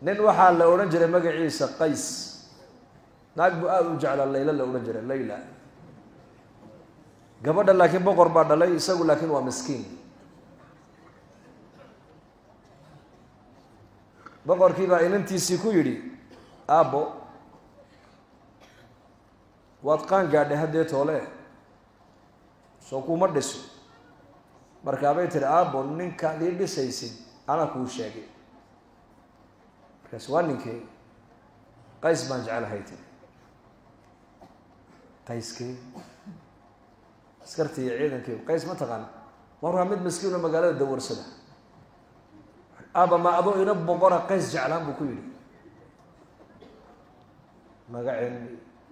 nin waxaa la odhan jiray magaciisa qays naag buu aada u jeclaa layla la odhan jiray layla gabadha laakiin boqor baa dhalay isagu laakiin waa miskiin boqorkii baa inantiisii ku yidhi aabbo waad qaan gaadhay haddee toole soo kuma dhiso markaabay tiri aabbo ninkaad ii dhisaysid anaa kuu sheegay markaas waa ninkee qays baan jecelahay tiri qayskee askartii iyo ciidankii qays ma taqaan mar waa mid miskiin oo magaalada dawarsada aabba ma adoo ina boqora qays jeclaan buu ku yidhi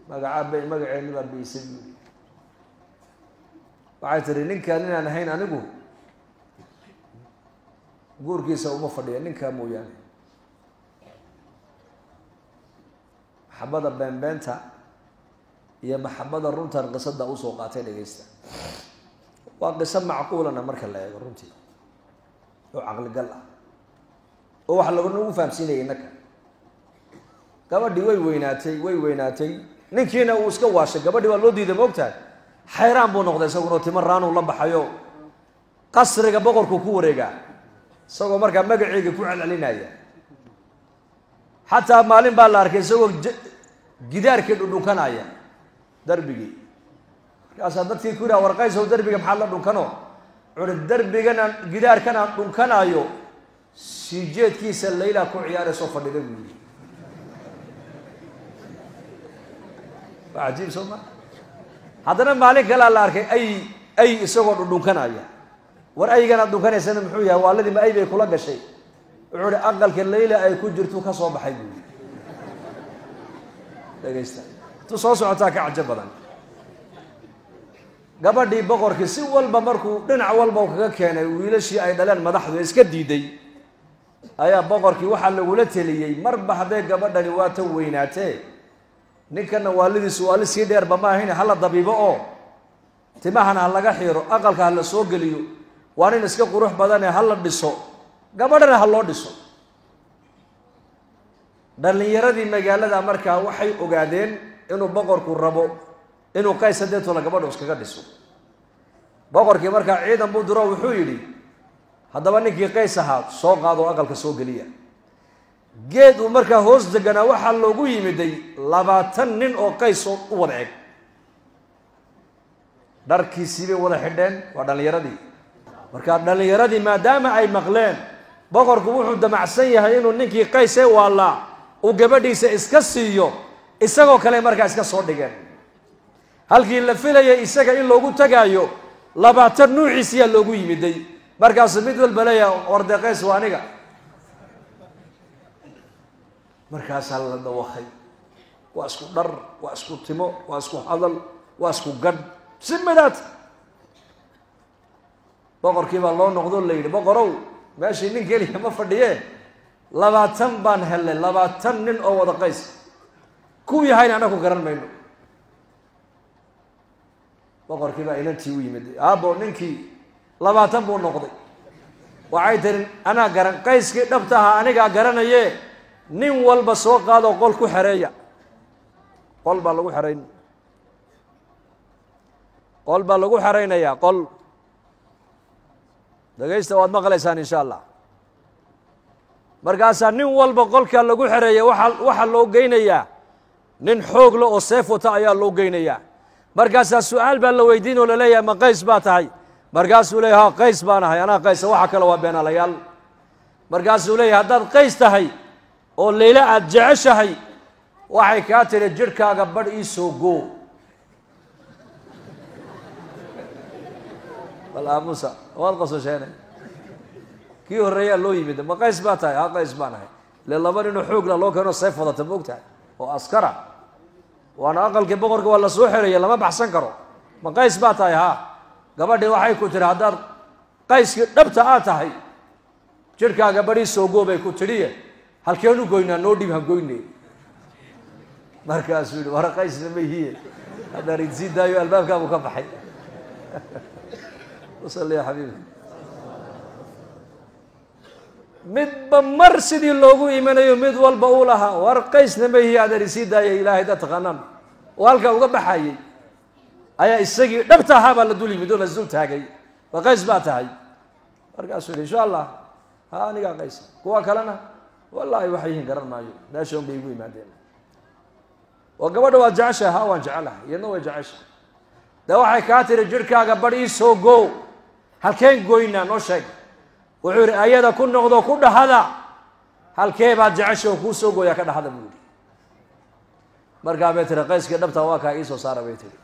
magaceenni baa biisay buu yidhi waxay tiri ninkaan inaan ahayn anigu guurkiisa uma fadhiya ninkaa mooyaane maxabada beenbeenta iyo maxabada runtan qisada usoo qaatay dhegaysta waa qiso macquulana marka la eego runtii oo caqligal ah oo wax nagu fahamsiinaya innaka gabadhii way weynaatay ninkiina uu iska waashay gabadhii waa loo diiday maogtahay xayraan buu noqday isaguna timo raanuu la baxayo qasriga boqorku ku wareegaa isagoo markaa magaceega ku celcelinaya xataa maalin baa la arkay isagoo gidaarkii dhudhunkanaya darbigii markaasaa dadkii ku yidhaha warqaysow darbiga maxaad la dhunkano cuni darbigana gidaarkan aan dhunkanaayo sii jeedkiisa laylaa ku ciyaaraysoo fadhida buu yidhi waa cajiib soo ma haddana maalin kalea la arkay ay isagoo dhudhunkanaya war ayganaad dhunkanaysana muxuu yahay waaladiima ay bay kula gashay wuxuu hi aqalka layla ay ku jirtu ka soo baxay buu yidhi dhegaysta tu soo socotaa ka cajo badan gabadhii boqorkii si walba markuu dhinac walba u kaga keenay wiilashii ay dhaleen madaxdu iska diiday ayaa boqorkii waxaa lagula teliyey marba hadday gabadhani waa tan weynaatee ninkana waalidiisu waali sii dheerba ma ahayn hala dabiibo oo timahana ha laga xiiro aqalka ha la soo geliyo waa nin iska qurux badane ha la dhiso gabadhana ha loo dhiso dhalinyaradii magaalada markaa waxay ogaadeen inuu boqorku rabo inuu qays hadeetoola gabadhu iskaga dhiso boqorkii markaa ciidan buu diro wuxuu yidhi haddaba ninkii qays ahaa soo qaadoo aqalka soo geliya geed uu markaa hoos deganaa waxaa loogu yimiday 20 nin oo qays oo u wada eg dharkiisii bay wada xidheen waa dhalinyaradii markaa dhalinyaradii maadaama ay maqleen boqorku wuxuu damacsan yahay inuu ninkii qays ee waalaa uu gabadhiisa iska siiyo isagoo kale markaa iska soo dhigeen halkii la filayay isaga in loogu tagaayo 20 nuuciisiyaa loogu yimiday markaasuu mid walba leeyahay orde qays waa aniga markaasaa la dawakay waa isku dhar waa isku timo waa isku hadal waa isku gadh si midaad boqorkii baa loo noqdo la yidhi boqorow meeshii nin keliya ma fadhiye 20 baan helay 20 nin oo wada qays ku yahayna anaku garan mayno boqorkii baa inantii u yimid aabbo ninkii 20 buu noqday waxay tirin anaa garan qayskii dhabta ahaa anigaa garanaye nin walba soo qaadoo qol ku xereeya qol baa lagu xerayn qol baa lagu xeraynayaa qol dhagaysta waad maqlaysaan insha allah markaasaa nin walba qolkaa lagu xereeya waxaa loo geynayaa nin xoog le oo seef wata ayaa loo geynayaa markaasaa su-aal baa la weydiin oo laleeyahay ma qays baa tahay markaasuu leeyahy ha qays baan ahay anaa qaysa waxa kale waa beenaalayaal markaasuu leeyahay haddaad qays tahay oo layla aad jeceshahay waxay kaa tiri jidhkaaga badh ii soo goo bal aamusa waad qososheene kii horreeyaa loo yimid ma qays baa tahay ha qays baan ahay le 2 ninoo xoogla loo keeno seef wadata ma ogtahay oo askara waana aqalkii boqorka waa la soo xereeyay lama baxsan karo ma qays baa tahay ha gabadhii waxay ku tiri haddaad qayskii dhabta aad tahay jidhkaaga badh ii soo goo bay ku tidhiye halkeenu goynaa noo dhiib ha goyne markaasuu yidhi war qaysna ma hiye haddaan idsii daayo albaabkaabuu ka baxay وصل يا حبيبي midba mar sidii loogu imanayo mid walba uu lahaa war qaysna ma ihi adeer isii daayay ilaahay dad taqaanaan oo halkaa uga baxayay ayaa isagii dhabta ahaa baa la dul yimid oo la dul taagay waa qays baa tahay markaasuu yidhi insha allah ha anigaa qays kuwa kalena wallaahi waxay yihiin garan maayo meesha un bay igu yimaadeen oo gabadha waad jeceshahay ha waan jecelahay iyadna way jeceshahay dee waxay kaa tiri jirhkaaga bar ii soo goo halkeen goynaa noo sheeg wuxuu yidhi ayada ku noqdo ku dhahada halkee baad jecesha oo kuu soo gooyaa ka dhahada buu yidhi markaa bay tiri qayskii dhabta waa kaa ii soo saara bay tiri